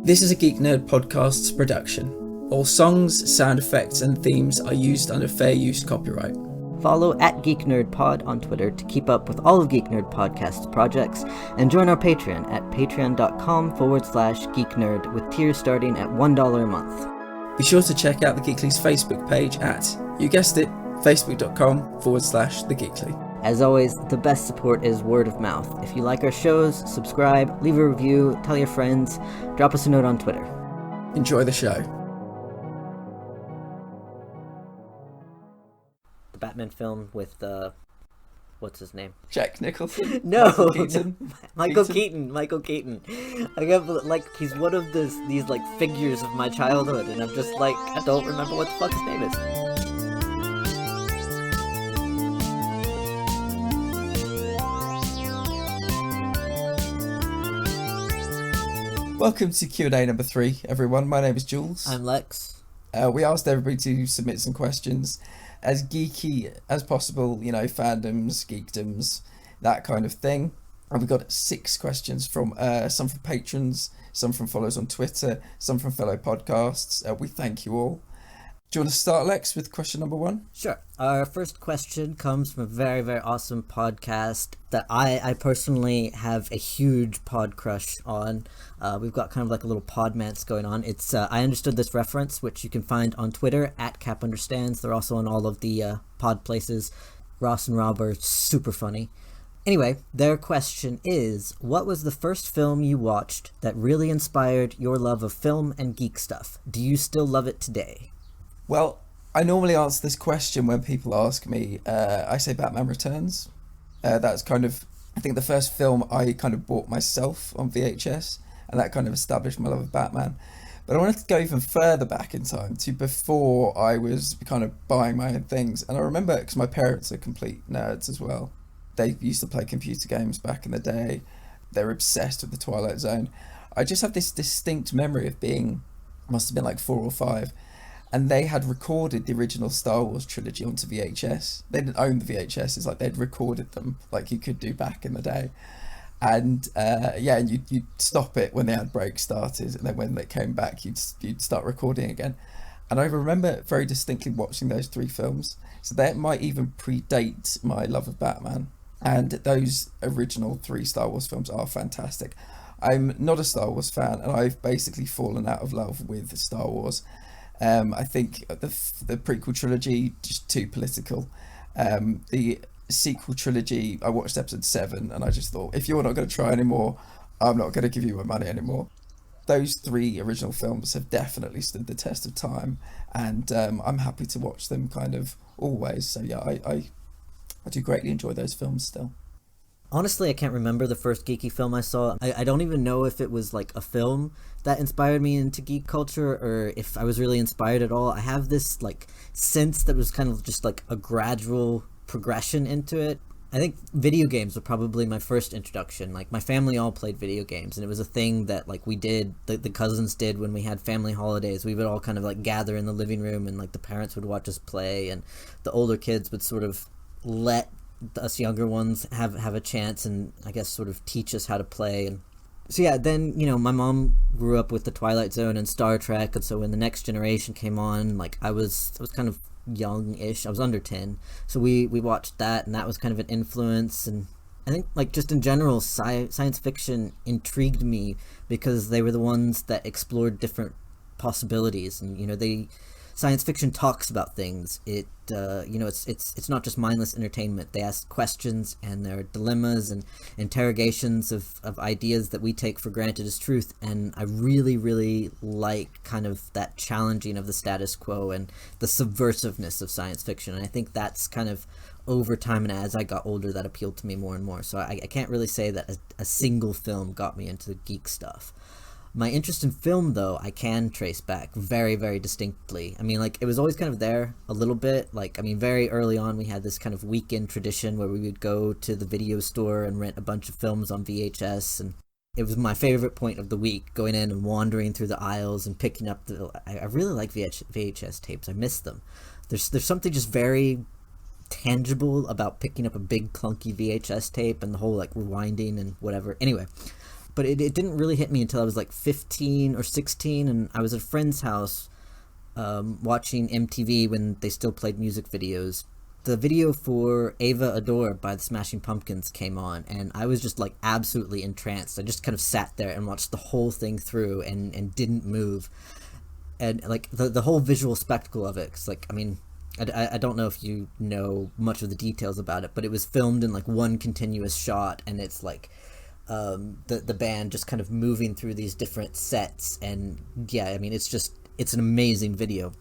This is a Geek Nerd Podcast's production. All songs, sound effects, and themes are used under fair use copyright. Follow at Geek Nerd Pod on Twitter to keep up with all of Geek Nerd Podcast's projects, and join our Patreon at patreon.com/geeknerd with tiers starting at $1 a month. Be sure to check out the Geekly's Facebook page at, you guessed it, facebook.com/thegeekly. As always, the best support is word of mouth. If you like our shows, subscribe, leave a review, tell your friends, drop us a note on Twitter. Enjoy the show. The Batman film with, what's his name? Jack Nicholson? No! Michael Keaton? Michael Keaton. I got, like, he's one of these, like, figures of my childhood, and I'm just like, I don't remember what the fuck his name is. Welcome to Q&A number 3, everyone. My name is Jules. I'm Lex. We asked everybody to submit some questions as geeky as possible, you know, fandoms, geekdoms, that kind of thing. And we got 6 questions from some from patrons, some from followers on Twitter, some from fellow podcasts. We thank you all. Do you want to start, Lex, with question number 1? Sure. Our first question comes from a very, very awesome podcast that I personally have a huge pod crush on. We've got kind of like a little podmance going on. It's I Understood This Reference, which you can find on Twitter at CapUnderstands. They're also on all of the pod places. Ross and Rob are super funny. Anyway, their question is, what was the first film you watched that really inspired your love of film and geek stuff? Do you still love it today? Well, I normally answer this question when people ask me. I say Batman Returns. That's kind of, I think, the first film I kind of bought myself on VHS, and that kind of established my love of Batman. But I wanted to go even further back in time to before I was kind of buying my own things. And I remember, because my parents are complete nerds as well. They used to play computer games back in the day. They were obsessed with the Twilight Zone. I just have this distinct memory of being, must have been like 4 or 5, and they had recorded the original Star Wars trilogy onto VHS. They didn't own the VHSs, like they'd recorded them like you could do back in the day. And you'd stop it when the ad break started, and then when they came back, you'd start recording again. And I remember very distinctly watching those 3 films. So that might even predate my love of Batman. And those original 3 Star Wars films are fantastic. I'm not a Star Wars fan, and I've basically fallen out of love with Star Wars. I think the prequel trilogy, just too political. The sequel trilogy, I watched episode 7, and I just thought, if you're not going to try anymore, I'm not going to give you my money anymore. Those 3 original films have definitely stood the test of time, and I'm happy to watch them kind of always. So yeah, I do greatly enjoy those films still. Honestly, I can't remember the first geeky film I saw. I don't even know if it was like a film that inspired me into geek culture or if I was really inspired at all. I have this like sense that was kind of just like a gradual progression into it. I think video games were probably my first introduction. Like my family all played video games, and it was a thing that like we did, the cousins did when we had family holidays. We would all kind of like gather in the living room, and like the parents would watch us play, and the older kids would sort of let us younger ones have a chance and I guess sort of teach us how to play. And so yeah, then, you know, my mom grew up with the Twilight Zone and Star Trek, and so when the Next Generation came on, like I was kind of young-ish. I was under 10, so we watched that, and that was kind of an influence. And I think like just in general, science fiction intrigued me because they were the ones that explored different possibilities, and you know, science fiction talks about things. It it's not just mindless entertainment. They ask questions, and there are dilemmas and interrogations of ideas that we take for granted as truth. And I really, really like kind of that challenging of the status quo and the subversiveness of science fiction. And I think that's kind of over time, and as I got older, that appealed to me more and more. So I can't really say that a single film got me into the geek stuff. My interest in film, though, I can trace back very, very distinctly. I mean, like, it was always kind of there a little bit. Like, I mean, very early on, we had this kind of weekend tradition where we would go to the video store and rent a bunch of films on VHS. And it was my favorite point of the week, going in and wandering through the aisles and picking up I really like VHS tapes. I miss them. There's something just very tangible about picking up a big, clunky VHS tape and the whole, like, rewinding and whatever. Anyway. but it didn't really hit me until I was like 15 or 16, and I was at a friend's house watching MTV when they still played music videos. The video for Ava Adore by the Smashing Pumpkins came on, and I was just like absolutely entranced. I just kind of sat there and watched the whole thing through and didn't move. And like the whole visual spectacle of it, 'cause, like, I mean, I don't know if you know much of the details about it, but it was filmed in like one continuous shot, and it's like the band just kind of moving through these different sets. And yeah, I mean, it's an amazing video,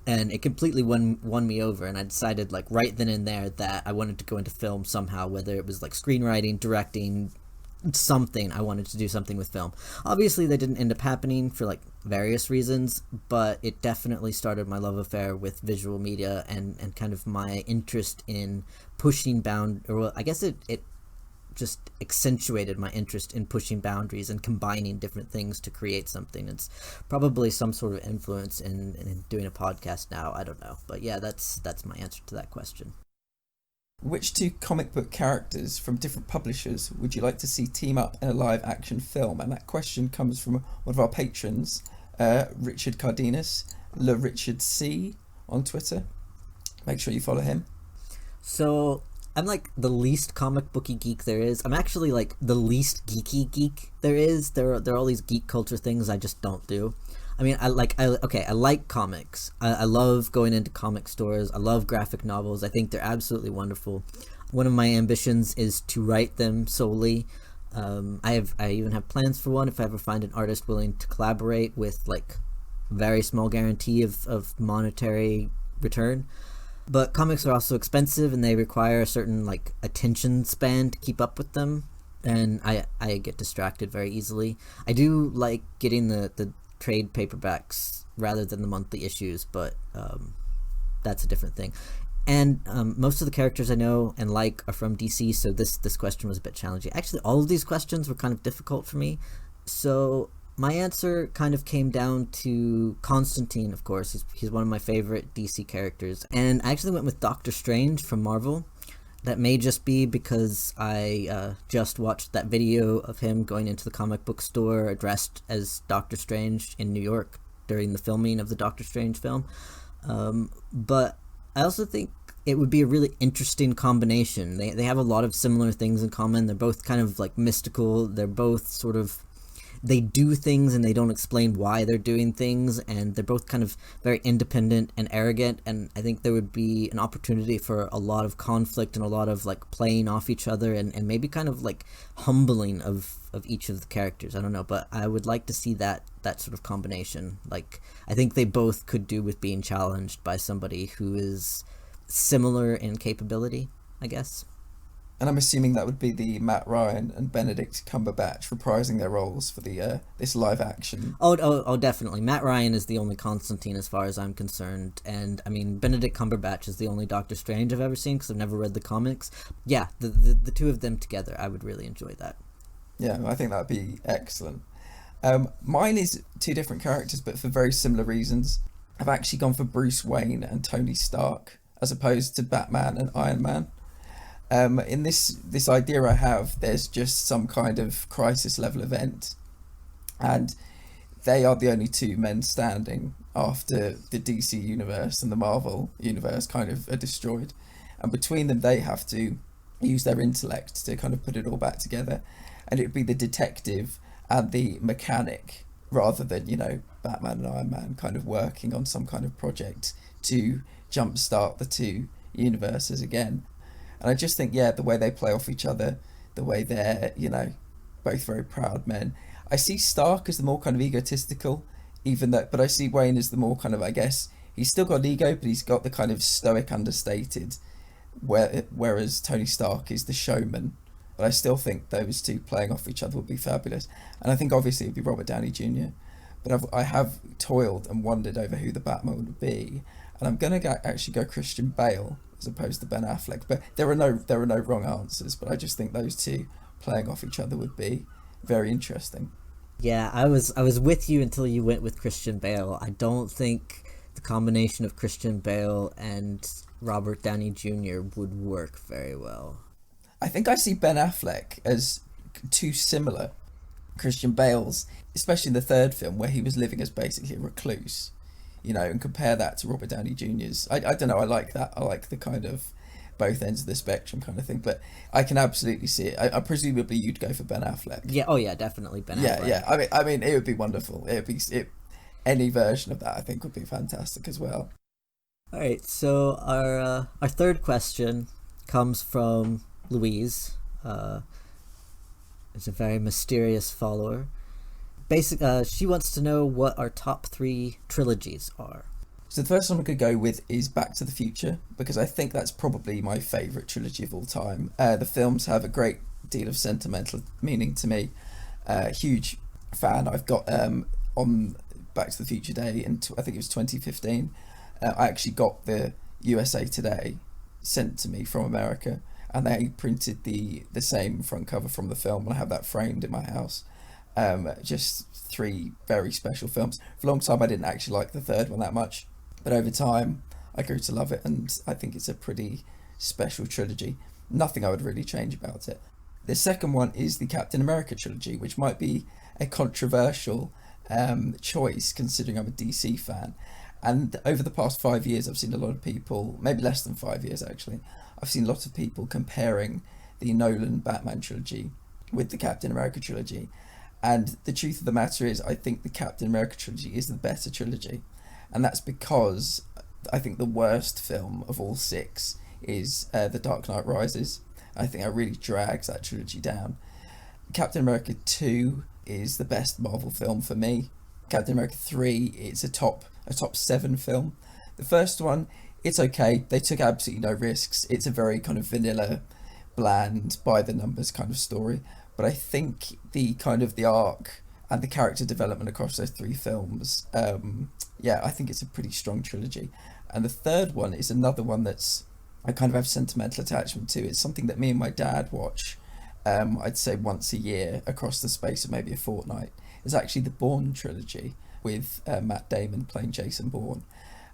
and it completely won me over. And I decided like right then and there that I wanted to go into film somehow, whether it was like screenwriting, directing, something. I wanted to do something with film. Obviously that didn't end up happening for like various reasons, but it definitely started my love affair with visual media, and kind of my interest in pushing or well, I guess it just accentuated my interest in pushing boundaries and combining different things to create something. It's probably some sort of influence in doing a podcast now. I don't know, but yeah, that's my answer to that question. Which two comic book characters from different publishers would you like to see team up in a live action film? And that question comes from one of our patrons, Richard Cardenas, Le Richard C on Twitter. Make sure you follow him. So I'm like the least comic booky geek there is. I'm actually like the least geeky geek there is. There are all these geek culture things I just don't do. I mean, I like comics. I love going into comic stores. I love graphic novels. I think they're absolutely wonderful. One of my ambitions is to write them solely. I even have plans for one if I ever find an artist willing to collaborate with like very small guarantee of monetary return. But comics are also expensive, and they require a certain like attention span to keep up with them, and I get distracted very easily. I do like getting the trade paperbacks rather than the monthly issues, but that's a different thing. And most of the characters I know and like are from DC, so this question was a bit challenging. Actually, all of these questions were kind of difficult for me, so my answer kind of came down to Constantine, of course. He's one of my favorite DC characters. And I actually went with Doctor Strange from Marvel. That may just be because I just watched that video of him going into the comic book store dressed as Doctor Strange in New York during the filming of the Doctor Strange film. But I also think it would be a really interesting combination. They have a lot of similar things in common. They're both kind of like mystical. They're both sort of... They do things and they don't explain why they're doing things, and they're both kind of very independent and arrogant, and I think there would be an opportunity for a lot of conflict and a lot of like playing off each other, and maybe kind of like humbling of each of the characters. I don't know, but I would like to see that sort of combination. Like, I think they both could do with being challenged by somebody who is similar in capability, I guess. And I'm assuming that would be the Matt Ryan and Benedict Cumberbatch reprising their roles for the this live action. Oh, definitely. Matt Ryan is the only Constantine as far as I'm concerned. And, I mean, Benedict Cumberbatch is the only Doctor Strange I've ever seen because I've never read the comics. Yeah, the two of them together, I would really enjoy that. Yeah, I think that would be excellent. Mine is two different characters, but for very similar reasons. I've actually gone for Bruce Wayne and Tony Stark, as opposed to Batman and Iron Man. In this idea I have, there's just some kind of crisis level event, and they are the only two men standing after the DC universe and the Marvel universe kind of are destroyed, and between them they have to use their intellect to kind of put it all back together, and it would be the detective and the mechanic rather than, you know, Batman and Iron Man kind of working on some kind of project to jumpstart the two universes again. And I just think, yeah, the way they play off each other, the way they're, you know, both very proud men. I see Stark as the more kind of egotistical, but I see Wayne as the more kind of, I guess, he's still got an ego, but he's got the kind of stoic, understated, whereas Tony Stark is the showman. But I still think those two playing off each other would be fabulous. And I think obviously it would be Robert Downey Jr. But I have toiled and wondered over who the Batman would be. And I'm going to actually go Christian Bale as opposed to Ben Affleck. But there are no wrong answers. But I just think those two playing off each other would be very interesting. Yeah, I was with you until you went with Christian Bale. I don't think the combination of Christian Bale and Robert Downey Jr. would work very well. I think I see Ben Affleck as too similar. Christian Bale's, especially in the third film where he was living as basically a recluse, and compare that to Robert Downey Jr.'s. I don't know, I like that. I like the kind of both ends of the spectrum kind of thing, but I can absolutely see it. I presumably you'd go for Ben Affleck. Yeah, oh yeah, definitely Ben Affleck. Yeah. I mean, it would be wonderful. Any version of that I think would be fantastic as well. All right, so our third question comes from Louise. It's a very mysterious follower. She wants to know what our top 3 trilogies are. So the first one I could go with is Back to the Future, because I think that's probably my favourite trilogy of all time. The films have a great deal of sentimental meaning to me. Huge fan. I've got on Back to the Future Day, I think it was 2015, I actually got the USA Today sent to me from America, and they printed the same front cover from the film, and I have that framed in my house. Just 3 very special films. For a long time I didn't actually like the third one that much, but over time I grew to love it, and I think it's a pretty special trilogy. Nothing I would really change about it. The second one is the Captain America trilogy, which might be a controversial choice considering I'm a DC fan. And over the past 5 years I've seen a lot of people, maybe less than 5 years actually, I've seen a lot of people comparing the Nolan Batman trilogy with the Captain America trilogy. And the truth of the matter is, I think the Captain America trilogy is the better trilogy. And that's because I think the worst film of all 6 is The Dark Knight Rises. I think that really drags that trilogy down. Captain America 2 is the best Marvel film for me. Captain America 3, it's a top 7 film. The first one, it's okay. They took absolutely no risks. It's a very kind of vanilla, bland, by the numbers kind of story. But I think the kind of the arc and the character development across those 3 films, I think it's a pretty strong trilogy. And the third one is another one that's I kind of have sentimental attachment to. It's something that me and my dad watch, I'd say once a year across the space of maybe a fortnight. It's actually the Bourne trilogy with Matt Damon playing Jason Bourne.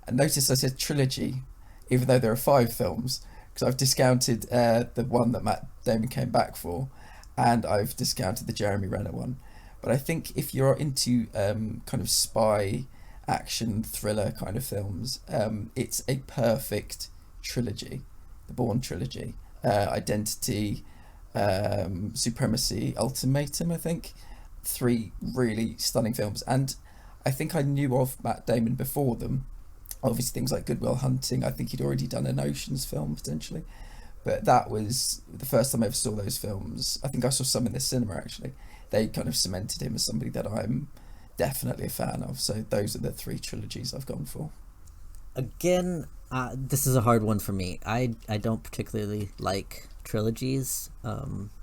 And notice I said trilogy, even though there are 5 films, because I've discounted the one that Matt Damon came back for, and I've discounted the Jeremy Renner one. But I think if you're into kind of spy, action, thriller kind of films, it's a perfect trilogy. The Bourne trilogy. Identity, Supremacy, Ultimatum, I think. 3 really stunning films. And I think I knew of Matt Damon before them. Obviously things like Good Will Hunting, I think he'd already done an Oceans film potentially. But that was the first time I ever saw those films. I think I saw some in the cinema actually. They kind of cemented him as somebody that I'm definitely a fan of. So those are the 3 trilogies I've gone for. Again, this is a hard one for me. I don't particularly like trilogies.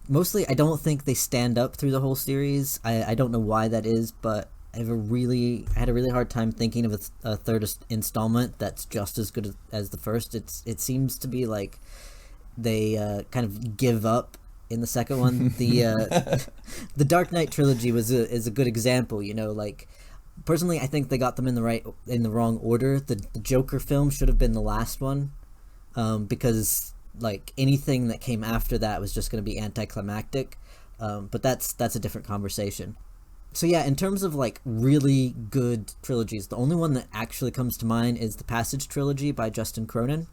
Mostly I don't think they stand up through the whole series. I don't know why that is, but I had a really hard time thinking of a third installment that's just as good as the first. It seems to be like they kind of give up in the second one. The Dark Knight trilogy is a good example. Like personally, I think they got them in the wrong order. The Joker film should have been the last one, because like anything that came after that was just going to be anticlimactic. But that's a different conversation. So yeah, in terms of like really good trilogies, the only one that actually comes to mind is the Passage trilogy by Justin Cronin.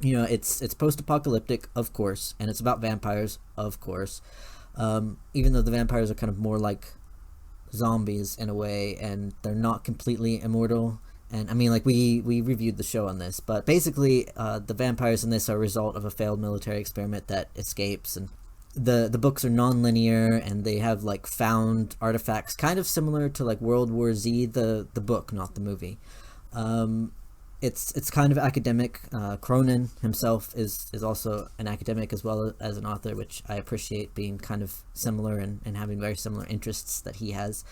It's post-apocalyptic, of course, and it's about vampires, of course. Even though the vampires are kind of more like zombies in a way, and they're not completely immortal. And I mean, like we reviewed the show on this, but basically, the vampires in this are a result of a failed military experiment that escapes, and the books are non-linear, and they have like found artifacts, kind of similar to like World War Z, the book, not the movie. It's kind of academic. Cronin himself is also an academic as well as an author, which I appreciate, being kind of similar and having very similar interests that he has.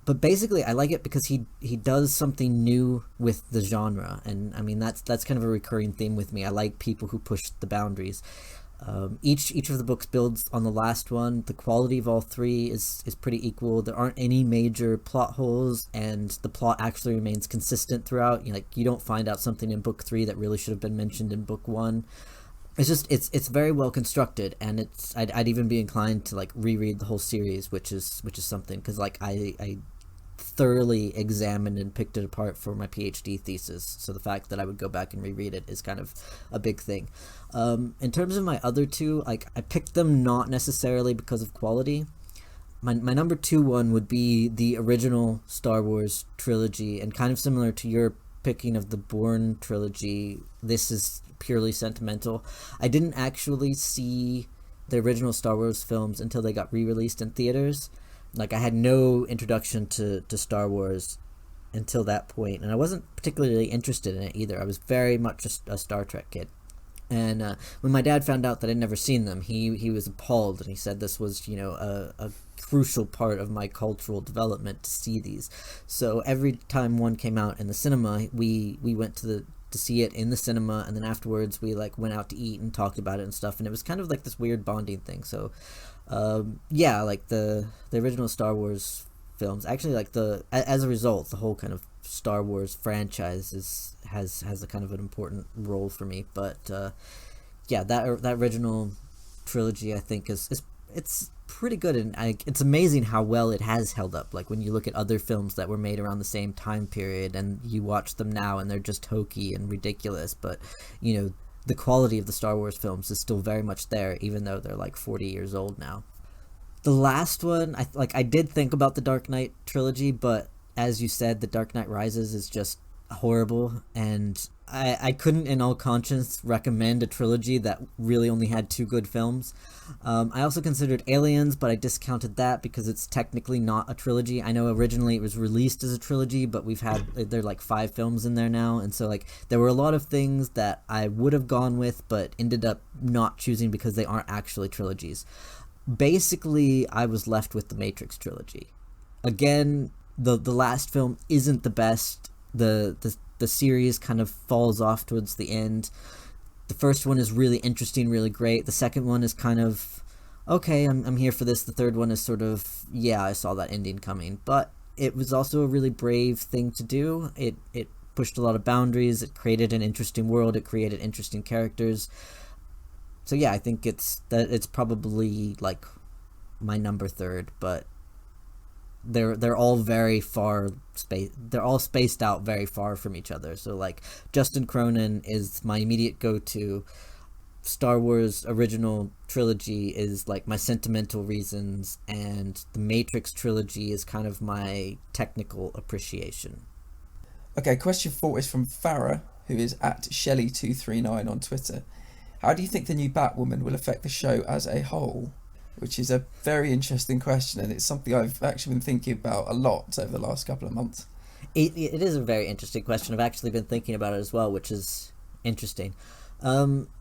But basically, I like it because he does something new with the genre, and I mean that's kind of a recurring theme with me. I like people who push the boundaries. Each of the books builds on the last one. The quality of all 3 is pretty equal. There aren't any major plot holes, and the plot actually remains consistent throughout. You don't find out something in book 3 that really should have been mentioned in book 1. it's very well constructed, and I'd even be inclined to like reread the whole series, which is something, because like I thoroughly examined and picked it apart for my PhD thesis. So the fact that I would go back and reread it is kind of a big thing. In terms of my other two, like I picked them not necessarily because of quality. My number two one would be the original Star Wars trilogy, and kind of similar to your picking of the Bourne trilogy, this is purely sentimental. I didn't actually see the original Star Wars films until they got re-released in theaters. Like I had no introduction to Star Wars until that point, and I wasn't particularly interested in it either. I was very much a Star Trek kid. And when my dad found out that I'd never seen them, he was appalled, and he said this was, a crucial part of my cultural development to see these. So every time one came out in the cinema, we went to see it in the cinema, and then afterwards we like went out to eat and talked about it and stuff, and it was kind of like this weird bonding thing. So yeah, like the original Star Wars films, actually, like as a result, the whole kind of Star Wars franchise has a kind of an important role for me. But yeah, that original trilogy, I think, is it's pretty good, and it's amazing how well it has held up. Like when you look at other films that were made around the same time period, and you watch them now, and they're just hokey and ridiculous, but the quality of the Star Wars films is still very much there, even though they're like 40 years old now. The last one, I did think about the Dark Knight trilogy, but as you said, The Dark Knight Rises is just horrible, and I couldn't in all conscience recommend a trilogy that really only had two good films. I also considered Aliens, but I discounted that because it's technically not a trilogy. I know originally it was released as a trilogy, but there are like 5 films in there now, and so like there were a lot of things that I would have gone with, but ended up not choosing because they aren't actually trilogies. Basically, I was left with the Matrix trilogy. Again, the last film isn't the best. The series kind of falls off towards the end. The first one is really interesting, really great. The second one is kind of okay, I'm here for this. The third one is sort of, yeah, I saw that ending coming, but it was also a really brave thing to do. It pushed a lot of boundaries. It created an interesting world. It created interesting characters. So yeah, I think it's probably like my number third, but they're all very far they're all spaced out very far from each other. So like Justin Cronin is my immediate go-to. Star Wars original trilogy is like my sentimental reasons, and the Matrix trilogy is kind of my technical appreciation. Okay, question 4 is from Farah, who is at Shelly239 on Twitter. How do you think the new Batwoman will affect the show as a whole? Which is a very interesting question, and it's something I've actually been thinking about a lot over the last couple of months. It is a very interesting question. I've actually been thinking about it as well, which is interesting.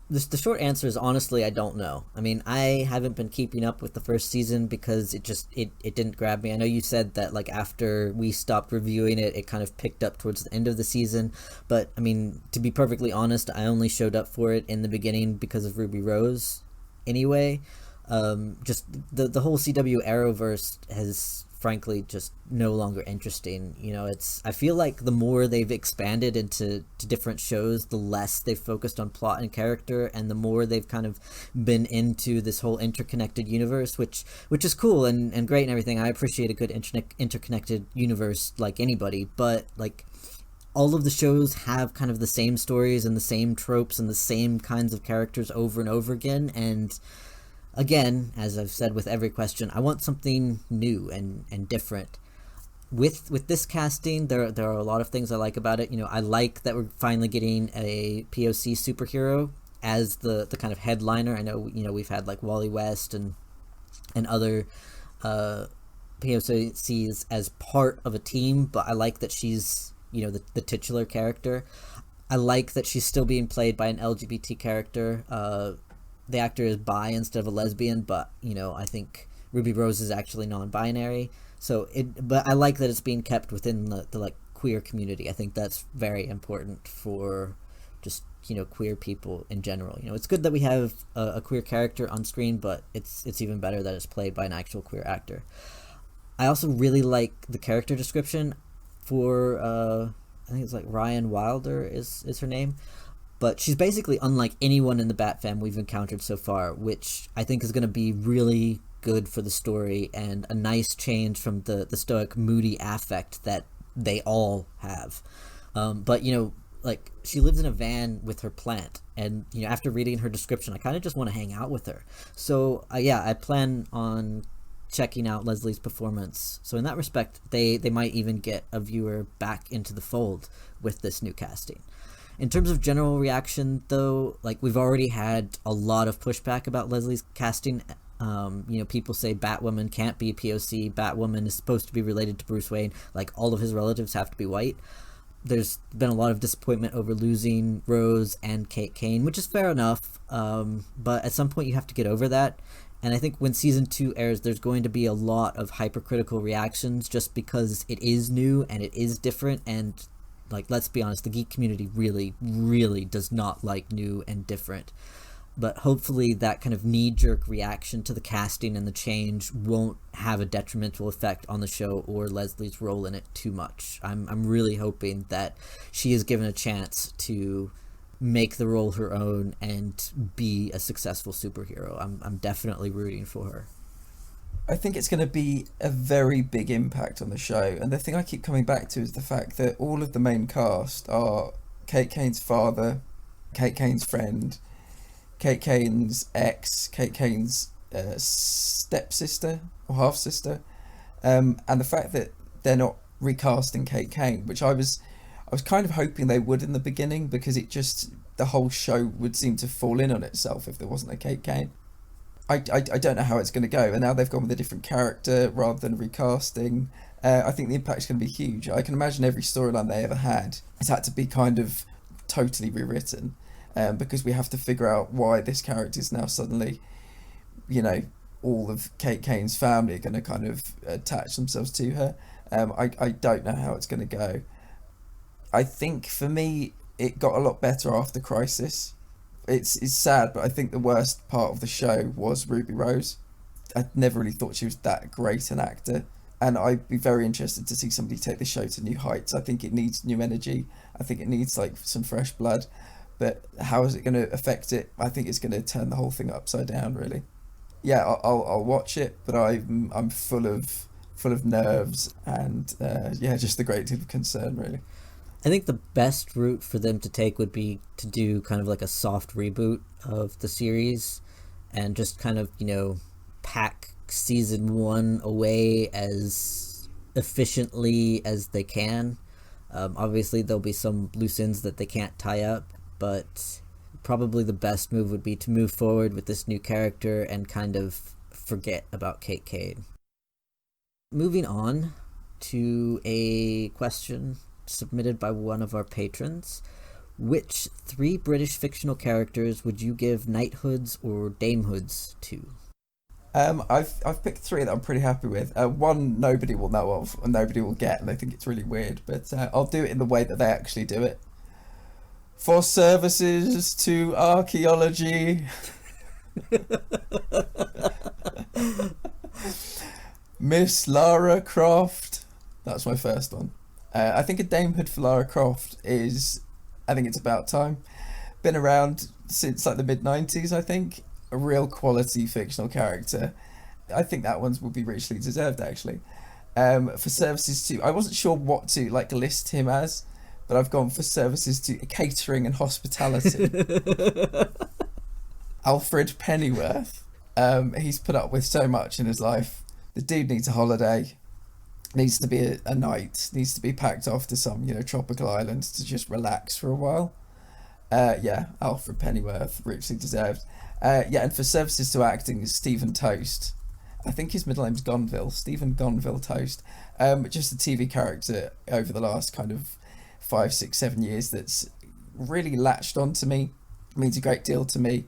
The short answer is honestly I don't know. I mean, I haven't been keeping up with the first season because it didn't grab me. I know you said that like after we stopped reviewing it, it kind of picked up towards the end of the season, but I mean, to be perfectly honest, I only showed up for it in the beginning because of Ruby Rose anyway. Just the whole CW Arrowverse has frankly just no longer interesting. I feel like the more they've expanded into different shows, the less they've focused on plot and character, and the more they've kind of been into this whole interconnected universe, which is cool and great and everything. I appreciate a good interconnected universe like anybody, but like all of the shows have kind of the same stories and the same tropes and the same kinds of characters over and over again, and again, as I've said with every question, I want something new and different. With this casting, there are a lot of things I like about it. I like that we're finally getting a POC superhero as the kind of headliner. I know we've had like Wally West and other POCs as part of a team, but I like that she's the titular character. I like that she's still being played by an LGBT character. The actor is bi instead of a lesbian, but I think Ruby Rose is actually non-binary. But I like that it's being kept within the like queer community. I think that's very important for just queer people in general. It's good that we have a queer character on screen, but it's even better that it's played by an actual queer actor. I also really like the character description for I think it's like Ryan Wilder is her name. But she's basically unlike anyone in the Bat fam we've encountered so far, which I think is going to be really good for the story and a nice change from the stoic, moody affect that they all have. But, like, she lives in a van with her plant, and, after reading her description, I kind of just want to hang out with her. So, yeah, I plan on checking out Leslie's performance. So in that respect, they might even get a viewer back into the fold with this new casting. In terms of general reaction, though, like, we've already had a lot of pushback about Leslie's casting. People say Batwoman can't be POC. Batwoman is supposed to be related to Bruce Wayne. Like, all of his relatives have to be white. There's been a lot of disappointment over losing Rose and Kate Kane, which is fair enough. But at some point you have to get over that. And I think when season 2 airs, there's going to be a lot of hypercritical reactions just because it is new and it is different. And, like, let's be honest, the geek community really, really does not like new and different. But hopefully that kind of knee-jerk reaction to the casting and the change won't have a detrimental effect on the show or Leslie's role in it too much. I'm really hoping that she is given a chance to make the role her own and be a successful superhero. I'm definitely rooting for her. I think it's going to be a very big impact on the show. And the thing I keep coming back to is the fact that all of the main cast are Kate Kane's father, Kate Kane's friend, Kate Kane's ex, Kate Kane's stepsister or half-sister. And the fact that they're not recasting Kate Kane, which I was kind of hoping they would in the beginning, because the whole show would seem to fall in on itself if there wasn't a Kate Kane. I don't know how it's going to go, and now they've gone with a different character rather than recasting. I think the impact's going to be huge. I can imagine every storyline they ever had has had to be kind of totally rewritten, because we have to figure out why this character is now suddenly, all of Kate Kane's family are going to kind of attach themselves to her. I don't know how it's going to go. I think for me, it got a lot better after Crisis. It's sad, but I think the worst part of the show was Ruby Rose. I never really thought she was that great an actor, and I'd be very interested to see somebody take the show to new heights. I think it needs new energy. I think it needs, like, some fresh blood. But how is it going to affect it? I think it's going to turn the whole thing upside down, really. Yeah, I'll watch it, but I'm full of nerves and just a great deal of concern, really. I think the best route for them to take would be to do kind of like a soft reboot of the series and just kind of, pack season 1 away as efficiently as they can. Obviously, there'll be some loose ends that they can't tie up, but probably the best move would be to move forward with this new character and kind of forget about Kate Kane. Moving on to a question submitted by one of our patrons. Which 3 British fictional characters would you give knighthoods or damehoods to? I've picked 3 that I'm pretty happy with. One nobody will know of and nobody will get, and I think it's really weird, but I'll do it in the way that they actually do it. For services to archaeology. Miss Lara Croft. That's my first one. I think a damehood for Lara Croft I think it's about time. Been around since like the mid-90s, I think. A real quality fictional character. I think that one will be richly deserved, actually. For services to, I wasn't sure what to list him as, but I've gone for services to catering and hospitality. Alfred Pennyworth. He's put up with so much in his life. The dude needs a holiday. Needs to be a night. Needs to be packed off to some, tropical island to just relax for a while. Alfred Pennyworth, richly deserved. And for services to acting is Stephen Toast. I think his middle name's Gonville. Stephen Gonville Toast. Just a TV character over the last kind of 5, 6, 7 years that's really latched onto me. Means a great deal to me.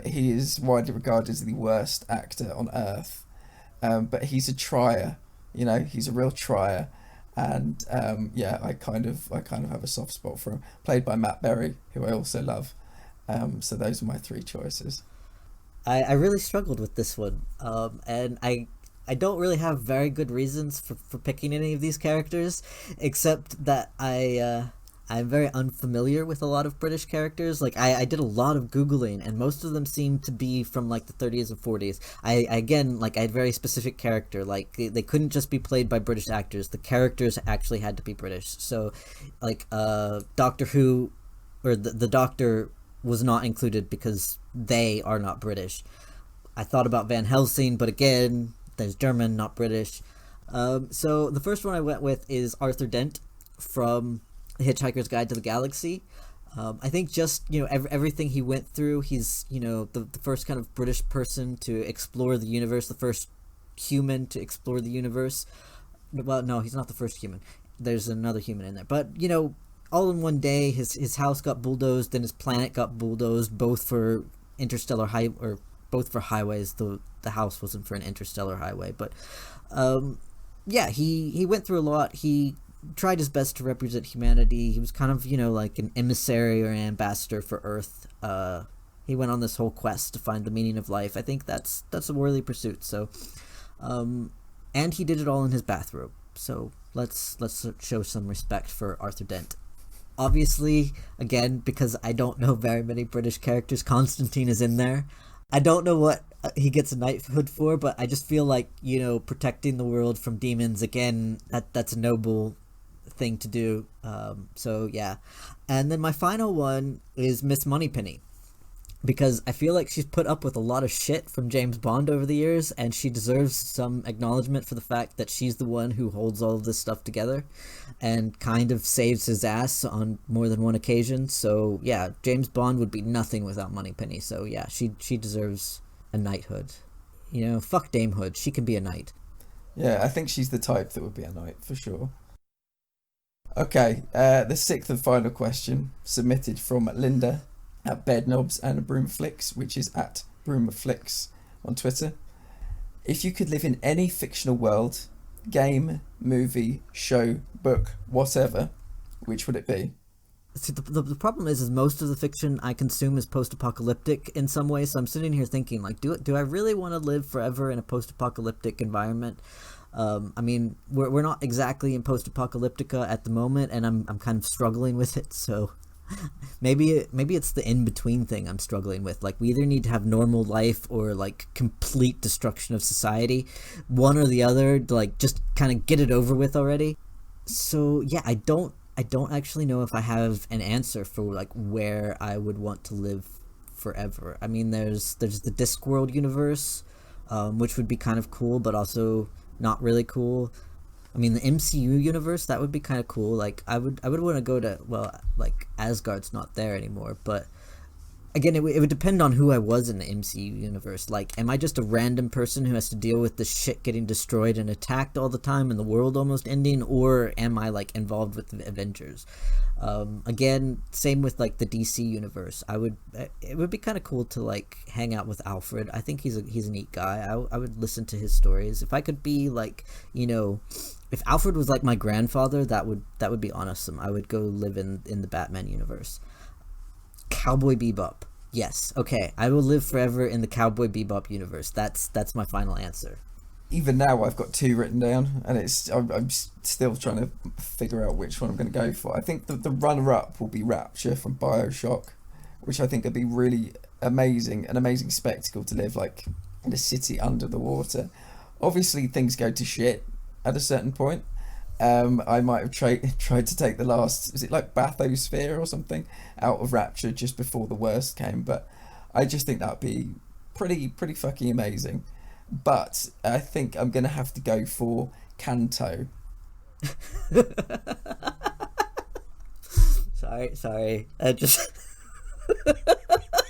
He is widely regarded as the worst actor on earth. But he's a trier. He's a real trier. And I kind of have a soft spot for him. Played by Matt Berry, who I also love. So those are my 3 choices. I really struggled with this one, and I don't really have very good reasons for picking any of these characters, except that I I'm very unfamiliar with a lot of British characters. Like I did a lot of Googling and most of them seem to be from like the 30s and 40s. Again, like I had very specific character. Like they couldn't just be played by British actors. The characters actually had to be British. So like Doctor Who or the Doctor was not included because they are not British. I thought about Van Helsing, but again, there's German, not British. So the first one I went with is Arthur Dent from Hitchhiker's Guide to the Galaxy. I think just, everything he went through, he's, the first kind of British person to explore the universe, the first human to explore the universe. Well, no, he's not the first human. There's another human in there. But, all in one day, his house got bulldozed, then his planet got bulldozed, both for both for highways. The house wasn't for an interstellar highway, but yeah, he went through a lot. He tried his best to represent humanity. He was kind of, like an emissary or an ambassador for Earth. He went on this whole quest to find the meaning of life. I think that's a worthy pursuit. So, and he did it all in his bathrobe. So let's show some respect for Arthur Dent. Obviously, again, because I don't know very many British characters, Constantine is in there. I don't know what he gets a knighthood for, but I just feel like, protecting the world from demons, again, that's a noble thing to do. So yeah. And then my final one is Miss Moneypenny, because I feel like she's put up with a lot of shit from James Bond over the years, and she deserves some acknowledgement for the fact that she's the one who holds all of this stuff together and kind of saves his ass on more than one occasion. So yeah, James Bond would be nothing without Moneypenny. So yeah, she deserves a knighthood. Fuck Dame Hood, she can be a knight. Yeah, I think she's the type that would be a knight for sure. Okay, the sixth and final question, submitted from Linda at Bedknobs and Broomflicks, which is at Broomflicks on Twitter. If you could live in any fictional world, game, movie, show, book, whatever, which would it be? See, the problem is most of the fiction I consume is post-apocalyptic in some way, so I'm sitting here thinking, like, do I really want to live forever in a post-apocalyptic environment? I mean, we're not exactly in post-apocalyptica at the moment, and I'm kind of struggling with it, so maybe it's the in-between thing I'm struggling with. Like, we either need to have normal life or, like, complete destruction of society. One or the other, like, just kind of get it over with already. So, yeah, I don't actually know if I have an answer for, like, where I would want to live forever. I mean, there's the Discworld universe, which would be kind of cool, but also not really cool. I mean, the MCU universe, that would be kind of cool. Like, I would want to go to, well, like, Asgard's not there anymore, but again, it would depend on who I was in the MCU universe. Like, am I just a random person who has to deal with the shit getting destroyed and attacked all the time and the world almost ending, or am I, like, involved with the Avengers? Again, same with, like, the DC universe. It would be kind of cool to, like, hang out with Alfred. I think he's a neat guy. I would listen to his stories. If I could be, like, if Alfred was like my grandfather, that would be awesome. I would go live in the Batman universe. Cowboy Bebop. Yes. Okay. I will live forever in the Cowboy Bebop universe. That's my final answer. Even now, I've got two written down, and I'm still trying to figure out which one I'm going to go for. I think the runner-up will be Rapture from BioShock, which I think would be really amazing, an amazing spectacle to live, like, in a city under the water. Obviously, things go to shit at a certain point. I might have tried to take the last, is it like bathysphere or something, out of Rapture just before the worst came, but I just think that'd be pretty fucking amazing. But I think I'm gonna have to go for Kanto. sorry. Just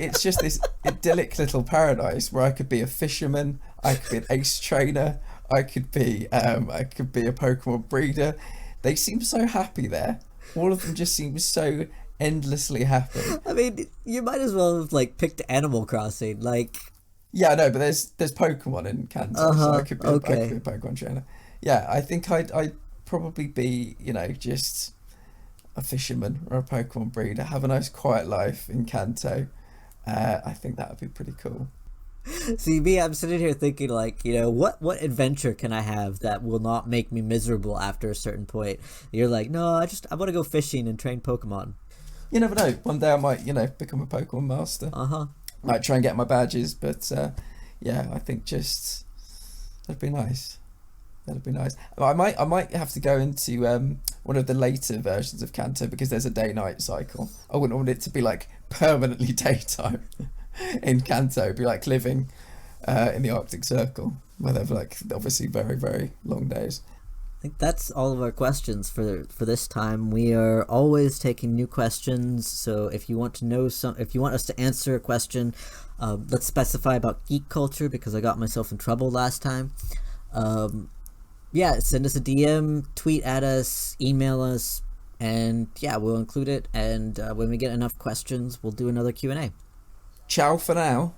It's just this idyllic little paradise where I could be a fisherman, I could be an ace trainer, I could be a Pokemon breeder. They seem so happy there. All of them just seem so endlessly happy. I mean, you might as well have, like, picked Animal Crossing. Like, yeah, no, but there's Pokemon in Kanto, so I could be a Pokemon trainer. Yeah, I think I'd probably be, just a fisherman or a Pokemon breeder, have a nice quiet life in Kanto. I think that would be pretty cool. See me, I'm sitting here thinking like, what adventure can I have that will not make me miserable after a certain point? You're like, no, I want to go fishing and train Pokemon. You never know. One day I might, become a Pokemon master. Uh-huh. Might try and get my badges, but yeah, I think just that'd be nice. That'd be nice. I might have to go into one of the later versions of Kanto because there's a day-night cycle. I wouldn't want it to be like permanently daytime in Kanto. It'd be like living in the Arctic Circle, where they've like obviously very, very long days. I think that's all of our questions for this time. We are always taking new questions, so if you want us to answer a question, let's specify about geek culture because I got myself in trouble last time. Yeah, send us a DM, tweet at us, email us, and yeah, we'll include it. And when we get enough questions, we'll do another Q&A. Ciao for now.